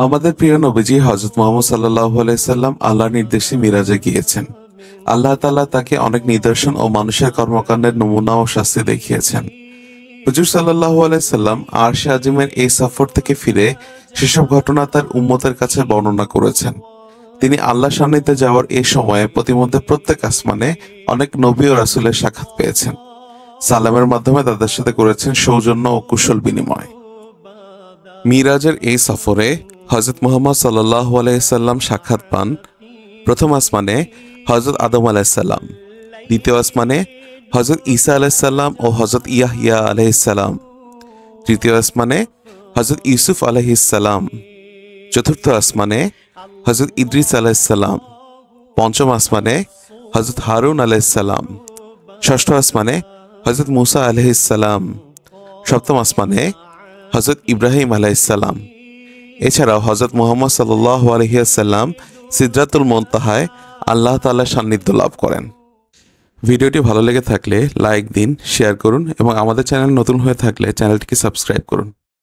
আমাদের প্রিয় নবীজি হযরত মুহাম্মদ সাল্লাল্লাহু আলাইহি সাল্লাম আল্লাহর নির্দেশে মিরাজে গিয়েছেন। আল্লাহ তাআলা তাকে অনেক নিদর্শন ও মানুষের কর্মকাণ্ডের নমুনা ও শাস্তি দেখিয়েছেন। হুজুর সাল্লাল্লাহু আলাইহি সাল্লাম আরশে আজিমের এই সফর থেকে ফিরে সেসব ঘটনা তার উম্মতের কাছে বর্ণনা করেছেন। তিনি আল্লাহর সান্নিধ্যে যাওয়ার এই সময়ে প্রতিমধ্যে প্রত্যেক আসমানে অনেক নবী ও রাসূলের সাক্ষাৎ পেয়েছেন। সালামের মাধ্যমে তাদের সাথে করেছেন সৌজন্য ও কুশল বিনিময়। মিরাজের এই সফরে হযরত মুহাম্মদ সাল্লাল্লাহু আলাইহি সাল্লাম সাক্ষাৎ পান প্রথম আসমানে হযরত আদম আলাইহিস সালাম, দ্বিতীয় আসমানে হযরত ঈসা আলাইহিস সালাম ও হযরত ইয়াহইয়া আলাইহিস সালাম, তৃতীয় আসমানে হযরত ইউসুফ আলাইহিস সালাম, চতুর্থ আসমানে হযরত ইদ্রিস আলাইহিস সালাম, পঞ্চম আসমানে হযরত হারুন আলাইহিস সালাম, ষষ্ঠ আসমানে হযরত মুসা আলাইহিস সালাম, সপ্তম আসমানে হযরত ইব্রাহিম আলাইহিস সালাম। এছাড়াও হযরত মুহাম্মদ সাল্লাল্লাহু আলাইহি ওয়াসাল্লাম সিদরাতুল মুনতাহায় আল্লাহ তাআলার সান্নিধ্য লাভ করেন। ভিডিওটি ভালো লেগে থাকলে লাইক দিন, শেয়ার করুন এবং আমাদের চ্যানেল নতুন হয়ে থাকলে চ্যানেলটিকে সাবস্ক্রাইব করুন।